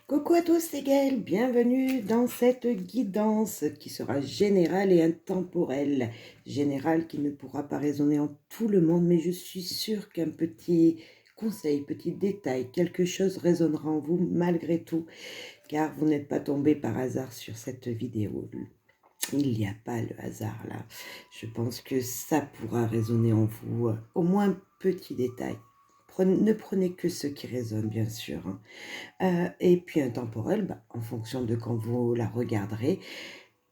Coucou à tous, c'est Gaëlle, bienvenue dans cette guidance qui sera générale et intemporelle. Générale qui ne pourra pas résonner en tout le monde, mais je suis sûre qu'un petit conseil, petit détail, quelque chose résonnera en vous malgré tout, car vous n'êtes pas tombé par hasard sur cette vidéo. Il n'y a pas le hasard là. Je pense que ça pourra résonner en vous, au moins un petit détail. Ne prenez que ce qui résonne, bien sûr, hein. Et puis intemporel, en fonction de quand vous la regarderez,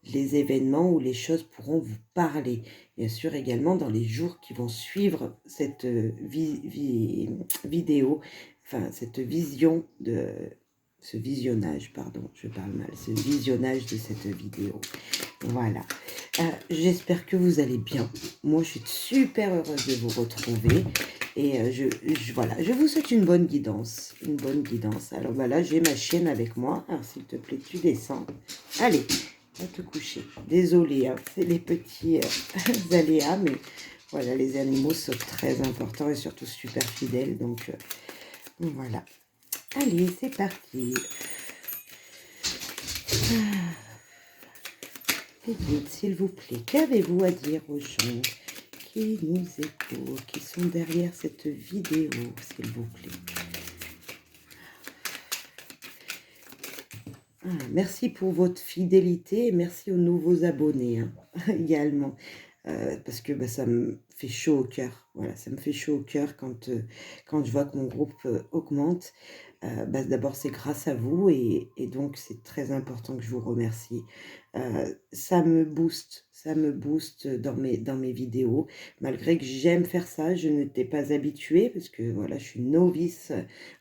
les événements ou les choses pourront vous parler. Bien sûr, également dans les jours qui vont suivre cette vidéo, enfin cette vision de ce visionnage, pardon, je parle mal, ce visionnage de cette vidéo. Voilà. J'espère que vous allez bien. Moi, je suis super heureuse de vous retrouver. Et voilà, je vous souhaite une bonne guidance. Une bonne guidance. Alors voilà, j'ai ma chienne avec moi. Alors s'il te plaît, tu descends. Allez, va te coucher. Désolée, hein, c'est les petits aléas, mais voilà, les animaux sont très importants et surtout super fidèles. Donc voilà. Allez, c'est parti. Dites, s'il vous plaît, qu'avez-vous à dire aux gens qui nous écoutent, qui sont derrière cette vidéo, s'il vous plaît? Merci pour votre fidélité et merci aux nouveaux abonnés, hein, également. Parce que ça me fait chaud au cœur. Voilà, ça me fait chaud au cœur quand je vois que mon groupe augmente. D'abord, c'est grâce à vous et donc c'est très important que je vous remercie. Ça me booste dans mes vidéos. Malgré que j'aime faire ça, je n'étais pas habituée parce que voilà, je suis novice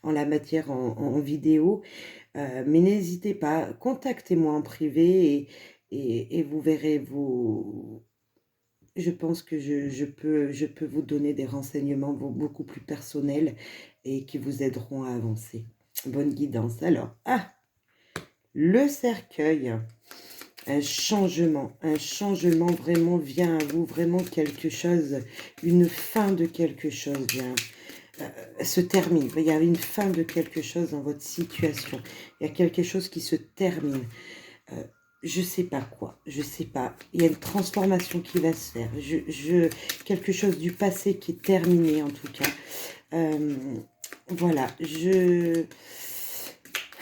en la matière en vidéo. Mais n'hésitez pas, contactez-moi en privé et vous verrez, je pense que je peux vous donner des renseignements beaucoup plus personnels et qui vous aideront à avancer. Bonne guidance. Alors, le cercueil, un changement vraiment vient à vous, vraiment quelque chose, une fin de quelque chose vient, se termine. Il y a une fin de quelque chose dans votre situation. Il y a quelque chose qui se termine. Je sais pas quoi, je sais pas. Il y a une transformation qui va se faire. Quelque chose du passé qui est terminé en tout cas. Voilà,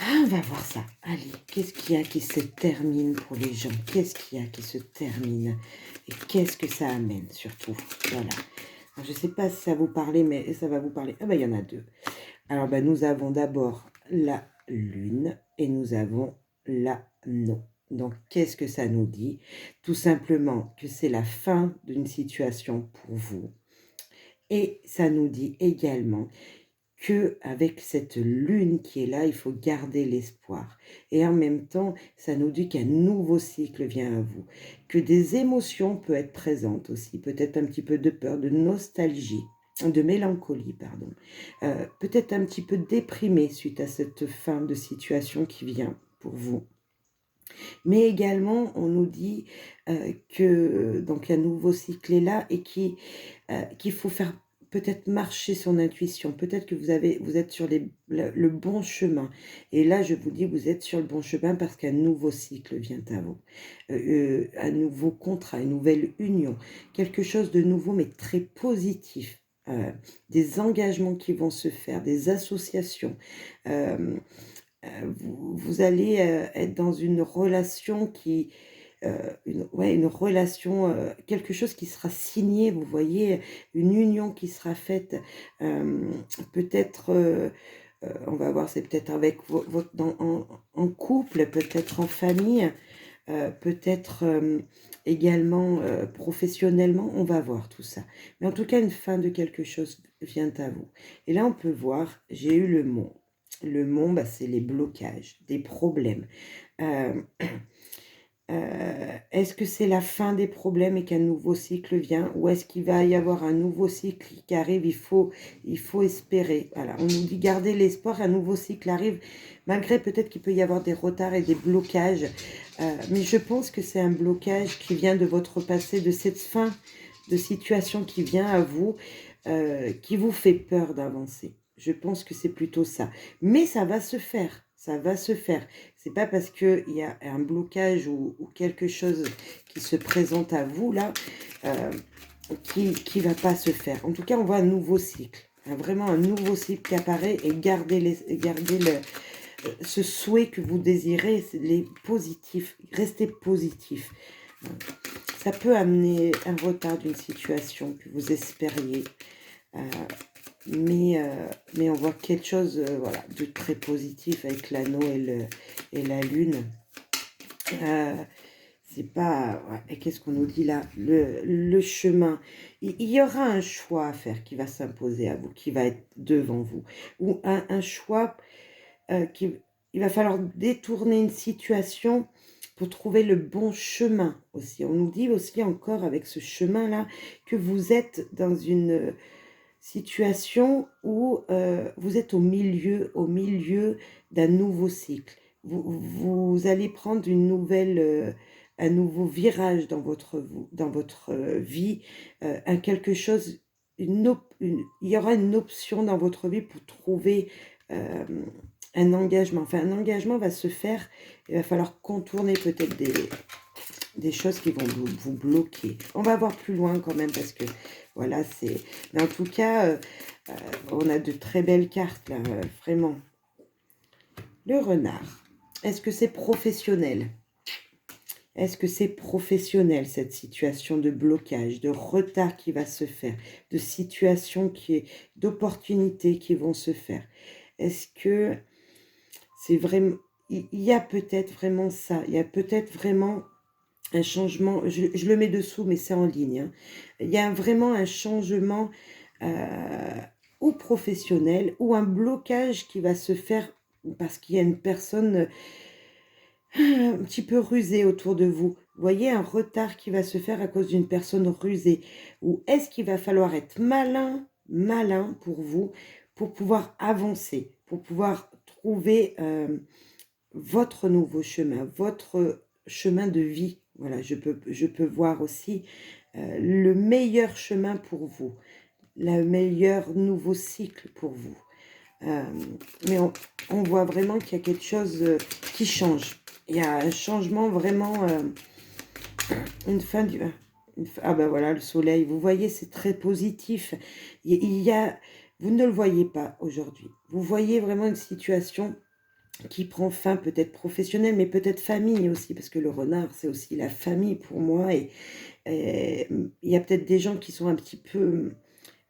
on va voir ça. Allez, qu'est-ce qu'il y a qui se termine pour les gens? Qu'est-ce qu'il y a qui se termine? Et qu'est-ce que ça amène surtout? Voilà. Alors, je ne sais pas si ça vous parlait, mais ça va vous parler. Il y en a deux. Alors, nous avons d'abord la lune et nous avons l'anneau. Donc, qu'est-ce que ça nous dit? Tout simplement que c'est la fin d'une situation pour vous. Et ça nous dit également que avec cette lune qui est là, il faut garder l'espoir. Et en même temps, ça nous dit qu'un nouveau cycle vient à vous, que des émotions peuvent être présentes aussi, peut-être un petit peu de peur, de nostalgie, de mélancolie, pardon. Peut-être un petit peu déprimé suite à cette fin de situation qui vient pour vous. Mais également, on nous dit que donc un nouveau cycle est là et qu'il faut faire peut-être marcher son intuition. Peut-être que vous êtes sur le bon chemin. Et là, je vous dis, vous êtes sur le bon chemin parce qu'un nouveau cycle vient à vous. Un nouveau contrat, une nouvelle union. Quelque chose de nouveau, mais très positif. Des engagements qui vont se faire, des associations. Vous allez être dans une relation une relation, quelque chose qui sera signé, vous voyez, une union qui sera faite, peut-être, on va voir, c'est peut-être avec en couple, peut-être en famille, peut-être également professionnellement, on va voir tout ça. Mais en tout cas, une fin de quelque chose vient à vous. Et là, on peut voir, j'ai eu le mont. Le mont, c'est les blocages, des problèmes. Est-ce que c'est la fin des problèmes et qu'un nouveau cycle vient, ou est-ce qu'il va y avoir un nouveau cycle qui arrive? Il faut espérer. Voilà, on nous dit garder l'espoir, un nouveau cycle arrive, malgré peut-être qu'il peut y avoir des retards et des blocages. Mais je pense que c'est un blocage qui vient de votre passé, de cette fin de situation qui vient à vous, qui vous fait peur d'avancer. Je pense que c'est plutôt ça. Mais ça va se faire. ça va se faire. C'est pas parce qu'il y a un blocage ou quelque chose qui se présente à vous, là, qui va pas se faire. En tout cas, on voit un nouveau cycle. Vraiment un nouveau cycle qui apparaît et gardez ce souhait que vous désirez, les positifs. Restez positif. Ça peut amener un retard d'une situation que vous espériez. Mais on voit quelque chose voilà, de très positif avec l'anneau et la lune. C'est pas... Ouais, et qu'est-ce qu'on nous dit là? Le chemin. Il y aura un choix à faire qui va s'imposer à vous, qui va être devant vous. Ou un choix il va falloir détourner une situation pour trouver le bon chemin aussi. On nous dit aussi encore avec ce chemin-là que vous êtes dans une situation où vous êtes au milieu d'un nouveau cycle. Vous allez prendre une nouvelle, un nouveau virage dans votre vie, quelque chose, il y aura une option dans votre vie pour trouver un engagement. Enfin, un engagement va se faire, il va falloir contourner peut-être des choses qui vont vous bloquer. On va voir plus loin quand même parce que voilà, c'est... Mais en tout cas, on a de très belles cartes là, vraiment. Le renard. Est-ce que c'est professionnel? Est-ce que c'est professionnel, cette situation de blocage, de retard qui va se faire, de situation d'opportunités qui vont se faire? Est-ce que c'est vraiment... Il y a peut-être vraiment ça, il y a peut-être vraiment un changement, je le mets dessous, mais c'est en ligne. Hein. Il y a vraiment un changement ou professionnel, ou un blocage qui va se faire parce qu'il y a une personne un petit peu rusée autour de vous. Vous voyez, un retard qui va se faire à cause d'une personne rusée. Ou est-ce qu'il va falloir être malin pour vous, pour pouvoir avancer, pour pouvoir trouver votre nouveau chemin, votre chemin de vie. Voilà, je peux voir aussi le meilleur chemin pour vous, le meilleur nouveau cycle pour vous. Mais on voit vraiment qu'il y a quelque chose qui change. Il y a un changement vraiment, une fin du... Ah ben voilà, le soleil, vous voyez, c'est très positif. Vous ne le voyez pas aujourd'hui. Vous voyez vraiment une situation qui prend fin, peut-être professionnelle, mais peut-être famille aussi, parce que le renard, c'est aussi la famille pour moi. Et il y a peut-être des gens qui sont un petit peu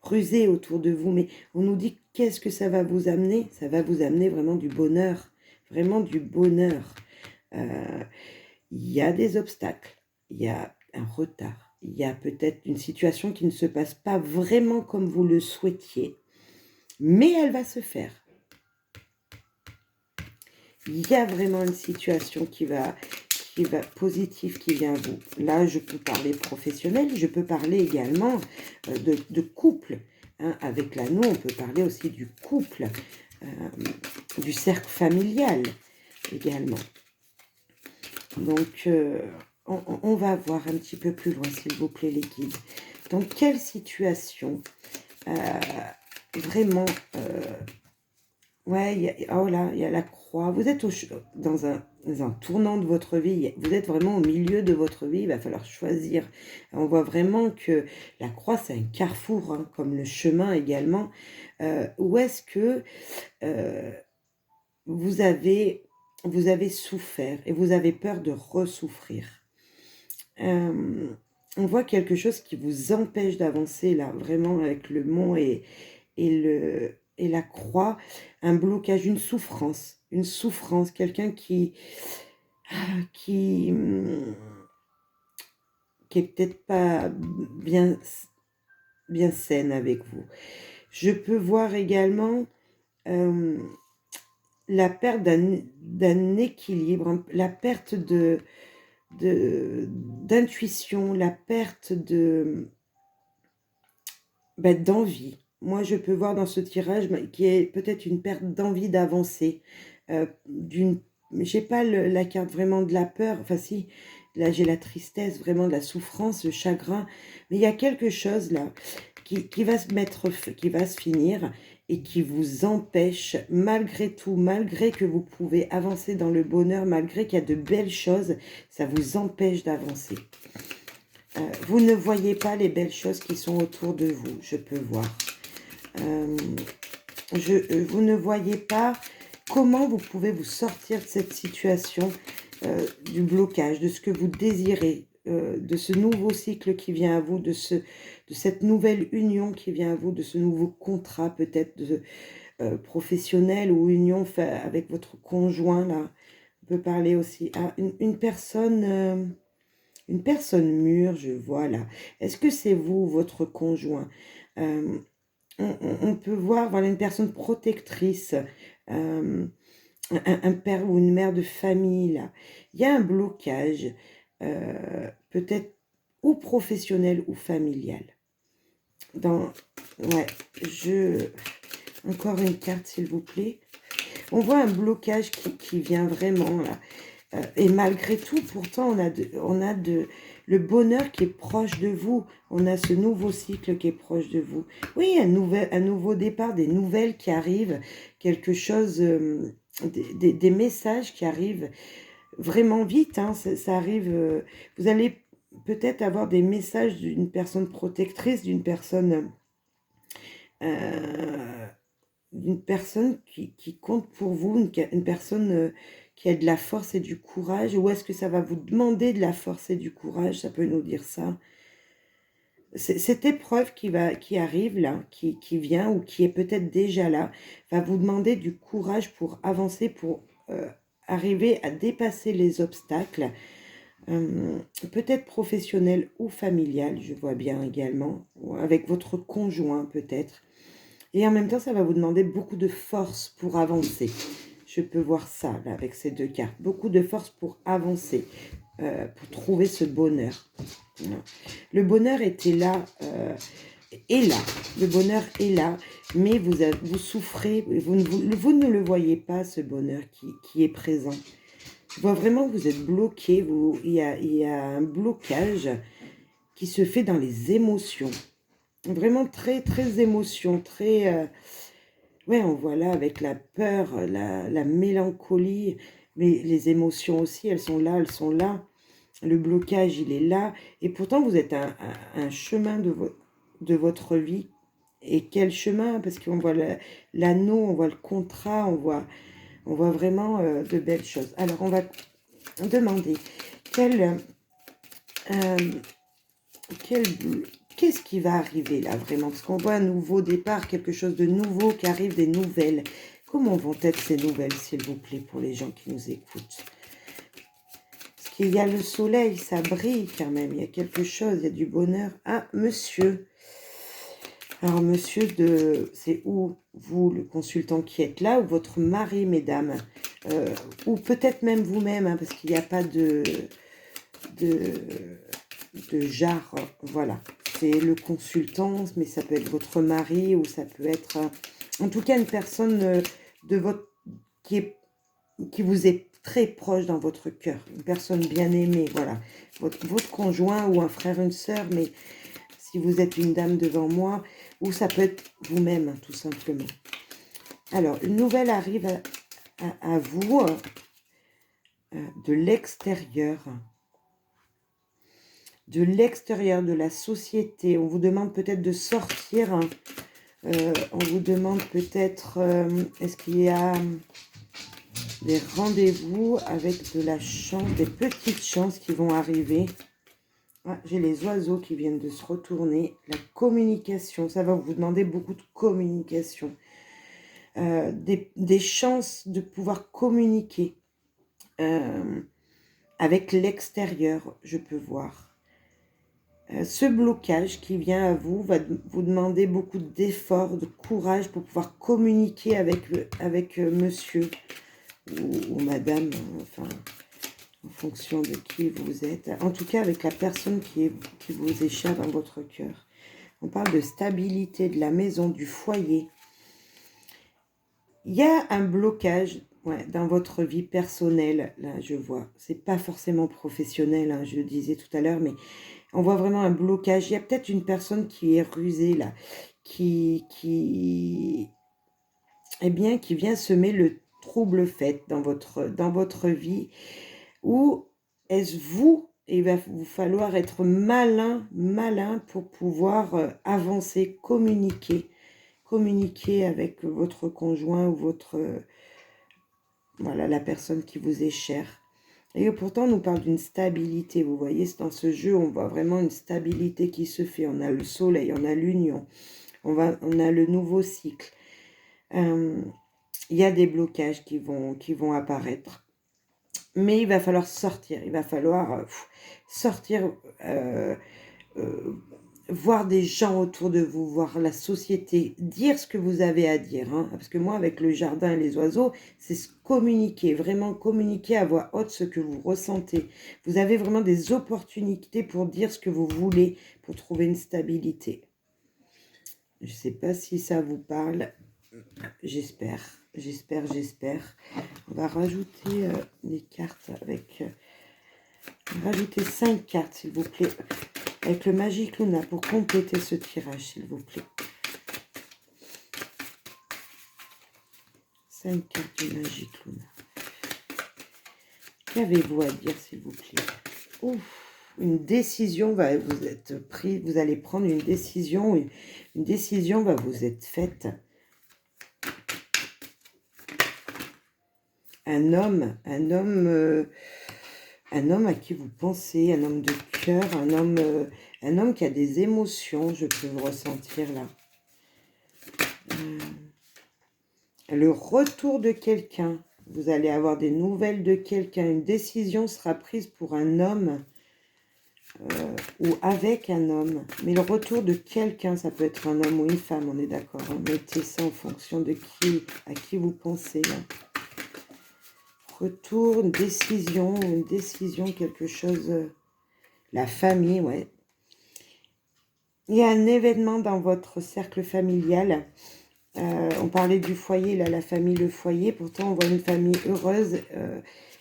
rusés autour de vous, mais on nous dit qu'est-ce que ça va vous amener? Ça va vous amener vraiment du bonheur, vraiment du bonheur. Il y a des obstacles, il y a un retard, il y a peut-être une situation qui ne se passe pas vraiment comme vous le souhaitiez, mais elle va se faire. Il y a vraiment une situation qui va positive qui vient à vous. Là, je peux parler professionnel, je peux parler également de couple. Hein. Avec l'anneau, on peut parler aussi du couple, du cercle familial également. Donc, on va voir un petit peu plus loin, s'il vous plaît, les guides. Dans quelle situation vraiment... ouais, il y a la croix. Vous êtes dans un tournant de votre vie. Vous êtes vraiment au milieu de votre vie. Il va falloir choisir. On voit vraiment que la croix, c'est un carrefour, hein, comme le chemin également. Où est-ce que vous avez souffert et vous avez peur de ressouffrir? On voit quelque chose qui vous empêche d'avancer, là, vraiment, avec le mont et la croix, un blocage, une souffrance, quelqu'un qui est peut-être pas bien saine avec vous. Je peux voir également la perte d'un équilibre, la perte d'intuition, la perte d'envie. Moi, je peux voir dans ce tirage qui est peut-être une perte d'envie d'avancer. J'ai pas la carte vraiment de la peur. Enfin, si, là, j'ai la tristesse, vraiment de la souffrance, le chagrin. Mais il y a quelque chose là qui va se finir. et qui vous empêche, malgré tout, malgré que vous pouvez avancer dans le bonheur, malgré qu'il y a de belles choses, ça vous empêche d'avancer. Vous ne voyez pas les belles choses qui sont autour de vous, je peux voir. Vous ne voyez pas comment vous pouvez vous sortir de cette situation, du blocage, de ce que vous désirez, de ce nouveau cycle qui vient à vous, de cette nouvelle union qui vient à vous, de ce nouveau contrat peut-être professionnel ou union avec votre conjoint. Là, on peut parler aussi à une personne mûre, je vois là. Est-ce que c'est vous, votre conjoint? On peut voir, voilà, une personne protectrice, un père ou une mère de famille, là. Il y a un blocage, peut-être ou professionnel ou familial. Ouais, encore une carte, s'il vous plaît. On voit un blocage qui vient vraiment, là. Et malgré tout, pourtant, on a le bonheur qui est proche de vous. On a ce nouveau cycle qui est proche de vous. Oui, un nouveau départ, des nouvelles qui arrivent, quelque chose, des messages qui arrivent vraiment vite. Hein, ça arrive, vous allez peut-être avoir des messages d'une personne protectrice, d'une personne qui compte pour vous, une personne qui a de la force et du courage. Ou est-ce que ça va vous demander de la force et du courage? Ça peut nous dire ça. Cette épreuve qui arrive là, qui vient ou qui est peut-être déjà là, va vous demander du courage pour avancer, pour arriver à dépasser les obstacles, peut-être professionnel ou familial, je vois bien également, ou avec votre conjoint peut-être. Et en même temps, ça va vous demander beaucoup de force pour avancer. Je peux voir ça là, avec ces deux cartes. Beaucoup de force pour avancer, pour trouver ce bonheur. Le bonheur était là, est là. Le bonheur est là, mais vous souffrez, vous ne le voyez pas, ce bonheur qui est présent. Je vois vraiment que vous êtes bloqué, il y a un blocage qui se fait dans les émotions. Vraiment très, très émotion, très... ouais, on voit là avec la peur, la mélancolie, mais les émotions aussi, elles sont là, elles sont là. Le blocage, il est là. Et pourtant, vous êtes un chemin de votre vie. Et quel chemin? Parce qu'on voit l'anneau, on voit le contrat, on voit vraiment de belles choses. Alors, on va demander qu'est-ce qui va arriver là vraiment? Parce qu'on voit un nouveau départ, quelque chose de nouveau qui arrive, des nouvelles. Comment vont être ces nouvelles, s'il vous plaît, pour les gens qui nous écoutent? Parce qu'il y a le soleil, ça brille quand même. Il y a quelque chose, il y a du bonheur. Ah, monsieur. Alors, monsieur, c'est où vous, le consultant qui êtes là, ou votre mari, mesdames, ou peut-être même vous-même, hein, parce qu'il n'y a pas de jarre, voilà. C'est le consultant, mais ça peut être votre mari, ou ça peut être, en tout cas, une personne qui vous est très proche dans votre cœur, une personne bien aimée, voilà. Votre conjoint ou un frère, une sœur, mais si vous êtes une dame devant moi, ou ça peut être vous-même, tout simplement. Alors, une nouvelle arrive à vous de l'extérieur. De l'extérieur de la société. On vous demande peut-être de sortir. On vous demande peut-être, est-ce qu'il y a des rendez-vous avec de la chance, des petites chances qui vont arriver. Ah, j'ai les oiseaux qui viennent de se retourner. La communication, ça va vous demander beaucoup de communication. Des chances de pouvoir communiquer avec l'extérieur, je peux voir. Ce blocage qui vient à vous va vous demander beaucoup d'efforts, de courage pour pouvoir communiquer avec monsieur ou madame, enfin, en fonction de qui vous êtes. En tout cas, avec la personne qui vous échappe dans votre cœur. On parle de stabilité, de la maison, du foyer. Il y a un blocage dans votre vie personnelle, là, je vois. C'est pas forcément professionnel, hein, je le disais tout à l'heure, mais on voit vraiment un blocage. Il y a peut-être une personne qui est rusée, là, qui eh bien, qui vient semer le trouble fait dans votre vie, ou est-ce vous, il va vous falloir être malin, malin pour pouvoir avancer, communiquer avec votre conjoint ou votre, voilà, la personne qui vous est chère. Et pourtant, on nous parle d'une stabilité, vous voyez, dans ce jeu, on voit vraiment une stabilité qui se fait. On a le soleil, on a l'union, on a le nouveau cycle. Il y a des blocages qui vont apparaître. Mais il va falloir sortir, il va falloir sortir, voir des gens autour de vous, voir la société, dire ce que vous avez à dire. Hein, parce que moi, avec le jardin et les oiseaux, c'est communiquer, vraiment communiquer à voix haute ce que vous ressentez. Vous avez vraiment des opportunités pour dire ce que vous voulez, pour trouver une stabilité. Je ne sais pas si ça vous parle. J'espère. On va rajouter des cartes avec... rajouter 5 cartes, s'il vous plaît. Avec le Magic Luna pour compléter ce tirage, s'il vous plaît. 5 cartes du Magic Luna. Qu'avez-vous à dire, s'il vous plaît? Ouf, une décision va vous être prise. Vous allez prendre une décision. Une décision va vous être faite. Un homme à qui vous pensez, un homme de cœur, un homme qui a des émotions, je peux vous ressentir là. Le retour de quelqu'un, vous allez avoir des nouvelles de quelqu'un, une décision sera prise pour un homme ou avec un homme, mais le retour de quelqu'un, ça peut être un homme ou une femme, on est d'accord, hein, mettez ça en fonction de à qui vous pensez là. Retour, une décision, quelque chose, la famille, ouais. Il y a un événement dans votre cercle familial. On parlait du foyer, là, la famille, le foyer. Pourtant, on voit une famille heureuse,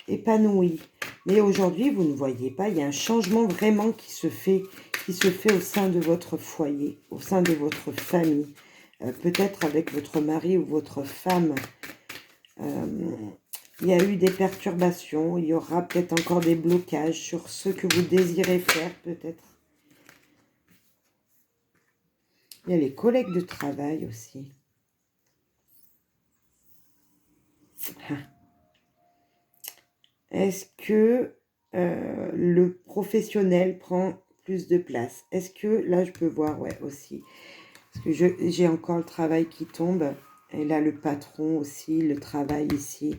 épanouie. Mais aujourd'hui, vous ne voyez pas, il y a un changement vraiment qui se fait au sein de votre foyer, au sein de votre famille. Peut-être avec votre mari ou votre femme. Il y a eu des perturbations, il y aura peut-être encore des blocages sur ce que vous désirez faire, peut-être. Il y a les collègues de travail aussi. Est-ce que le professionnel prend plus de place? Est-ce que, là je peux voir, ouais, aussi. Parce que j'ai encore le travail qui tombe. Et là, le patron aussi, le travail ici.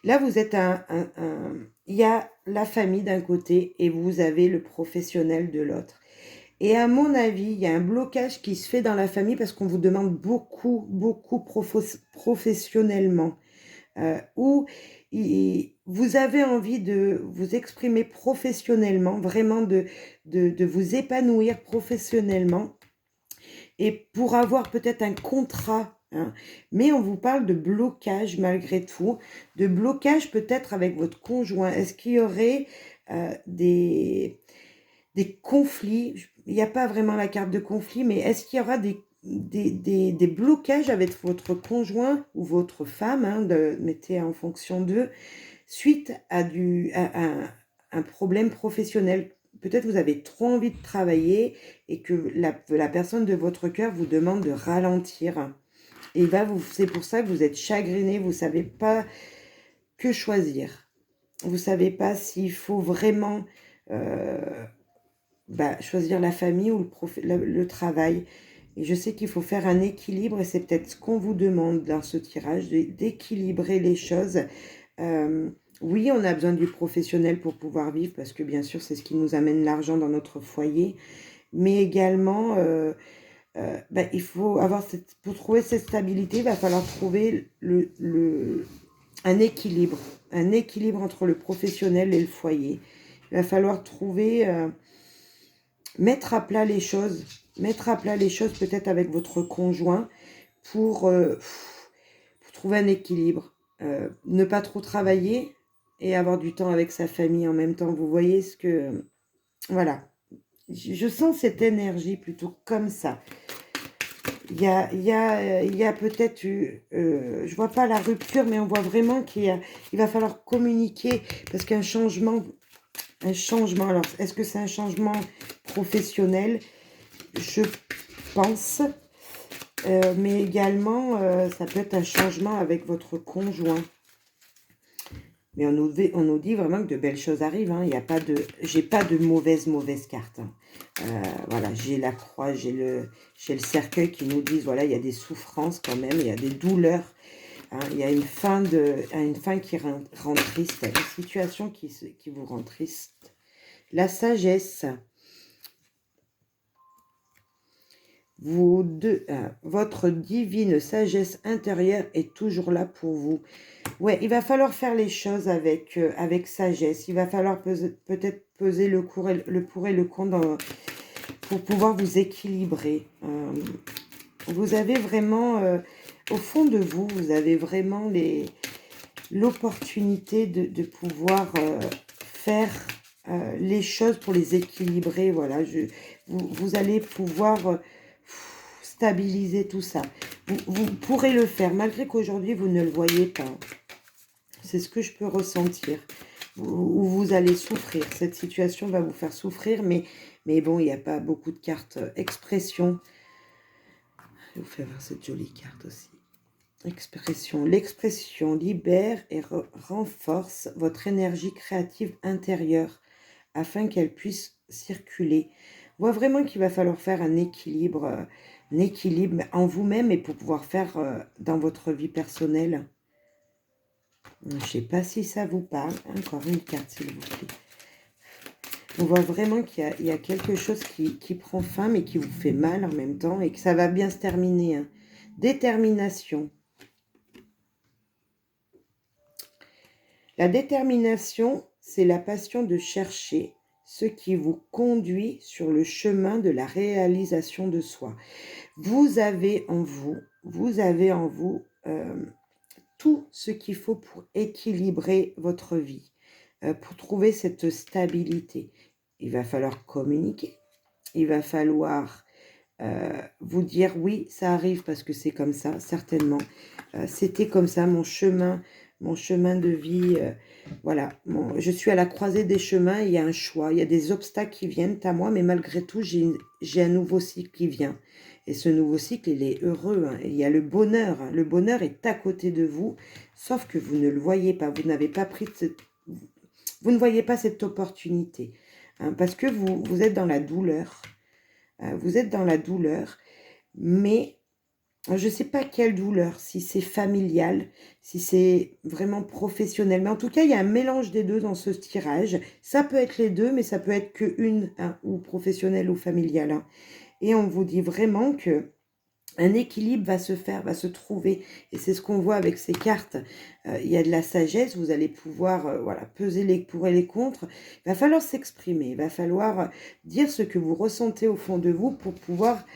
Là, vous êtes il y a la famille d'un côté et vous avez le professionnel de l'autre. Et à mon avis, il y a un blocage qui se fait dans la famille parce qu'on vous demande beaucoup, beaucoup professionnellement. Où vous avez envie de vous exprimer professionnellement, vraiment de vous épanouir professionnellement. Et pour avoir peut-être un contrat, hein, mais on vous parle de blocage malgré tout, de blocage peut-être avec votre conjoint. Est-ce qu'il y aurait des conflits? Il n'y a pas vraiment la carte de conflit, mais est-ce qu'il y aura des blocages avec votre conjoint ou votre femme, hein, mettez en fonction d'eux, suite à un problème professionnel? Peut-être vous avez trop envie de travailler et que la personne de votre cœur vous demande de ralentir. Et c'est pour ça que vous êtes chagriné, vous ne savez pas que choisir. Vous ne savez pas s'il faut vraiment choisir la famille ou le travail. Et je sais qu'il faut faire un équilibre et c'est peut-être ce qu'on vous demande dans ce tirage, d'équilibrer les choses. Oui, on a besoin du professionnel pour pouvoir vivre parce que bien sûr, c'est ce qui nous amène l'argent dans notre foyer. Mais également, il faut avoir pour trouver cette stabilité, il va falloir trouver un équilibre entre le professionnel et le foyer. Il va falloir trouver, mettre à plat les choses peut-être avec votre conjoint pour trouver un équilibre. Ne pas trop travailler et avoir du temps avec sa famille en même temps. Vous voyez ce que... Voilà. Je sens cette énergie plutôt comme ça. il y a peut-être eu, je vois pas la rupture, mais on voit vraiment il va falloir communiquer, parce qu'un changement, alors, est-ce que c'est un changement professionnel? Je pense, mais également, ça peut être un changement avec votre conjoint. Mais on nous dit vraiment que de belles choses arrivent, hein. Il y a pas de, j'ai pas de mauvaise carte, hein. Voilà, j'ai la croix, j'ai le cercueil qui nous disent, voilà, il y a des souffrances quand même, il y a des douleurs, hein, il y a une fin qui rend triste, une situation qui vous rend triste. La sagesse. Votre divine sagesse intérieure est toujours là pour vous. Ouais, il va falloir faire les choses avec, avec sagesse. Il va falloir peut-être peser le pour et le contre pour pouvoir vous équilibrer. Vous avez vraiment, au fond de vous, vous avez vraiment l'opportunité de pouvoir faire les choses pour les équilibrer. Voilà, vous allez pouvoir stabiliser tout ça. Vous pourrez le faire, malgré qu'aujourd'hui, vous ne le voyez pas. C'est ce que je peux ressentir. Vous allez souffrir. Cette situation va vous faire souffrir, mais bon, il n'y a pas beaucoup de cartes expression. Je vous fais voir cette jolie carte aussi. Expression. L'expression libère et renforce votre énergie créative intérieure afin qu'elle puisse circuler. On voit vraiment qu'il va falloir faire un équilibre en vous-même et pour pouvoir faire dans votre vie personnelle. Je ne sais pas si ça vous parle. Encore une carte, s'il vous plaît. On voit vraiment qu'il y a quelque chose qui prend fin, mais qui vous fait mal en même temps, et que ça va bien se terminer, hein. Détermination. La détermination, c'est la passion de chercher ce qui vous conduit sur le chemin de la réalisation de soi. Vous avez en vous tout ce qu'il faut pour équilibrer votre vie, pour trouver cette stabilité. Il va falloir communiquer, il va falloir vous dire oui, ça arrive parce que c'est comme ça, certainement. C'était comme ça, mon chemin de vie. Voilà, je suis à la croisée des chemins, il y a un choix, il y a des obstacles qui viennent à moi, mais malgré tout, j'ai un nouveau cycle qui vient. Et ce nouveau cycle, il est heureux, hein. Il y a le bonheur, hein. Le bonheur est à côté de vous, sauf que vous ne le voyez pas, vous n'avez pas pris vous ne voyez pas cette opportunité, hein, parce que vous êtes dans la douleur. Vous êtes dans la douleur, mais je ne sais pas quelle douleur, si c'est familial, si c'est vraiment professionnel. Mais en tout cas, il y a un mélange des deux dans ce tirage. Ça peut être les deux, mais ça peut être qu'une, hein, ou professionnelle ou familiale, hein. Et on vous dit vraiment que un équilibre va se trouver. Et c'est ce qu'on voit avec ces cartes. Il y a de la sagesse, vous allez pouvoir voilà, peser les pour et les contre. Il va falloir s'exprimer, il va falloir dire ce que vous ressentez au fond de vous pour pouvoir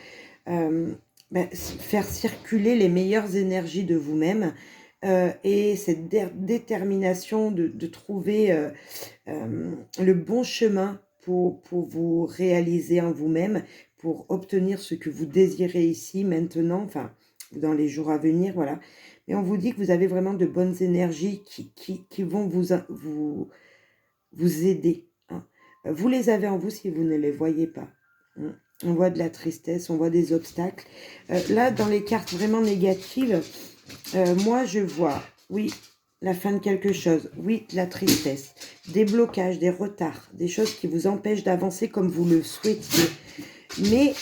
faire circuler les meilleures énergies de vous-même. Et cette détermination de trouver le bon chemin pour vous réaliser en vous-même, pour obtenir ce que vous désirez ici, maintenant, enfin, dans les jours à venir, voilà. Mais on vous dit que vous avez vraiment de bonnes énergies qui vont vous aider, hein. Vous les avez en vous si vous ne les voyez pas, hein. On voit de la tristesse, on voit des obstacles. Là, dans les cartes vraiment négatives, moi, je vois, oui, la fin de quelque chose, oui, de la tristesse, des blocages, des retards, des choses qui vous empêchent d'avancer comme vous le souhaitiez. Mais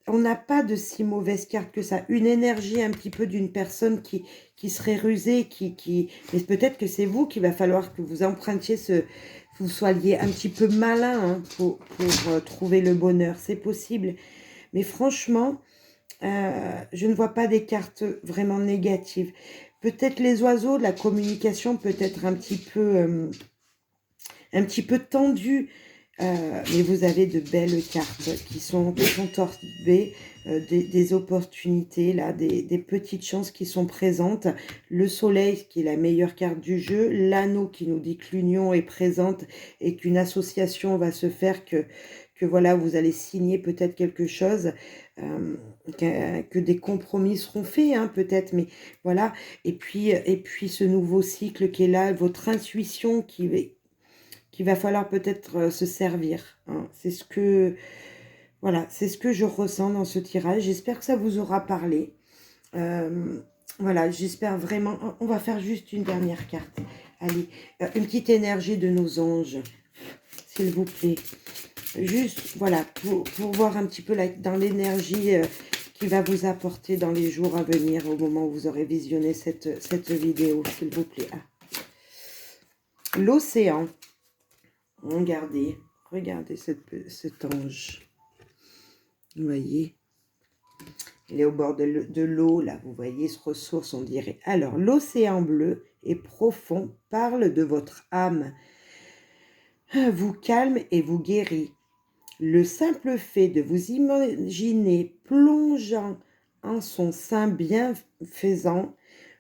on n'a pas de si mauvaise carte que ça. Une énergie un petit peu d'une personne qui serait rusée, mais peut-être que c'est vous qu'il va falloir que vous empruntiez vous soyez un petit peu malin, hein, pour trouver le bonheur. C'est possible. Mais franchement, je ne vois pas des cartes vraiment négatives. Peut-être les oiseaux, la communication peut être un petit peu tendue. Mais vous avez de belles cartes qui sont tombées, des opportunités, là, des petites chances qui sont présentes. Le soleil qui est la meilleure carte du jeu, l'anneau qui nous dit que l'union est présente et qu'une association va se faire, que que voilà, vous allez signer peut-être quelque chose, que des compromis seront faits, hein, peut-être, mais voilà. Et puis ce nouveau cycle qui est là, votre intuition qui va falloir peut-être se servir, hein. C'est ce que, voilà, c'est ce que je ressens dans ce tirage. J'espère que ça vous aura parlé. Voilà, j'espère vraiment. On va faire juste une dernière carte. Allez, une petite énergie de nos anges, s'il vous plaît. Juste, voilà, pour voir un petit peu dans l'énergie qui va vous apporter dans les jours à venir, au moment où vous aurez visionné cette vidéo, s'il vous plaît. Ah. L'océan. Regardez cet ange. Vous voyez, il est au bord de l'eau, là, vous voyez, ce ressource, on dirait. Alors, l'océan bleu et profond parle de votre âme, vous calme et vous guérit. Le simple fait de vous imaginer plongeant en son sein bienfaisant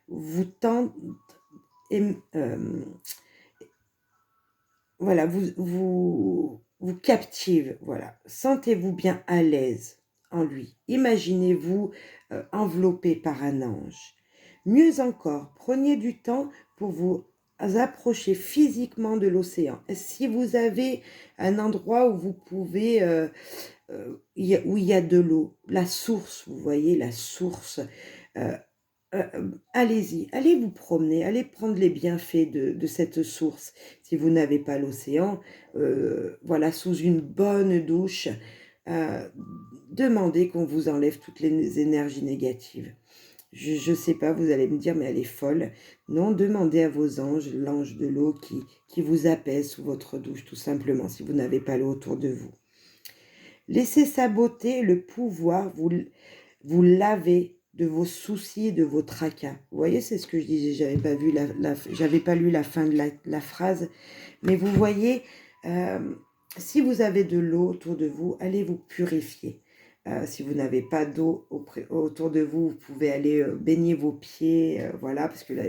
vous tente, voilà, vous captive, voilà. Sentez-vous bien à l'aise en lui. Imaginez-vous enveloppé par un ange. Mieux encore, prenez du temps pour vous approcher physiquement de l'océan. Si vous avez un endroit où vous pouvez, où il y a de l'eau, la source, vous voyez, la source, allez-y, allez vous promener, allez prendre les bienfaits de cette source. Si vous n'avez pas l'océan, voilà, sous une bonne douche, demandez qu'on vous enlève toutes les énergies négatives. Je ne sais pas, vous allez me dire, mais elle est folle. Non, demandez à vos anges, l'ange de l'eau qui vous apaise sous votre douche, tout simplement, si vous n'avez pas l'eau autour de vous. Laissez sa beauté et le pouvoir vous laver de vos soucis, de vos tracas. Vous voyez, c'est ce que je disais, j'avais pas lu la fin de la phrase, mais vous voyez, si vous avez de l'eau autour de vous, allez vous purifier. Si vous n'avez pas d'eau autour de vous, vous pouvez aller baigner vos pieds, voilà, parce que là,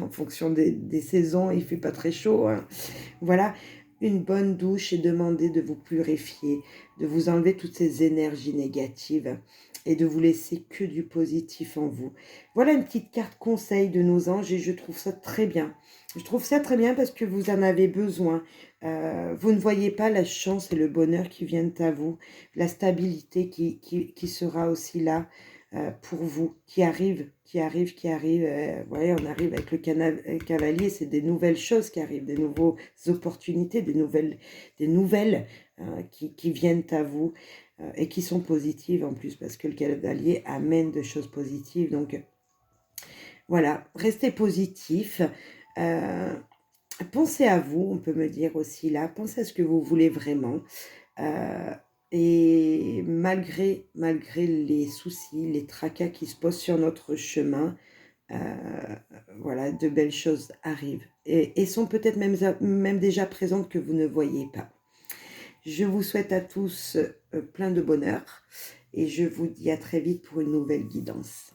en fonction des saisons, il fait pas très chaud, hein. Voilà, une bonne douche et demander de vous purifier, de vous enlever toutes ces énergies négatives et de vous laisser que du positif en vous. Voilà une petite carte conseil de nos anges et je trouve ça très bien. Je trouve ça très bien parce que vous en avez besoin. Vous ne voyez pas la chance et le bonheur qui viennent à vous, la stabilité qui sera aussi là pour vous, qui arrive. Voyez, on arrive avec le cavalier, c'est des nouvelles choses qui arrivent, des nouvelles opportunités, des nouvelles qui viennent à vous et qui sont positives en plus, parce que le cavalier amène de choses positives. Donc voilà, restez positif. Pensez à vous, on peut me dire aussi là, pensez à ce que vous voulez vraiment. Et malgré les soucis, les tracas qui se posent sur notre chemin, voilà, de belles choses arrivent et sont peut-être même déjà présentes que vous ne voyez pas. Je vous souhaite à tous plein de bonheur et je vous dis à très vite pour une nouvelle guidance.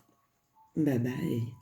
Bye bye.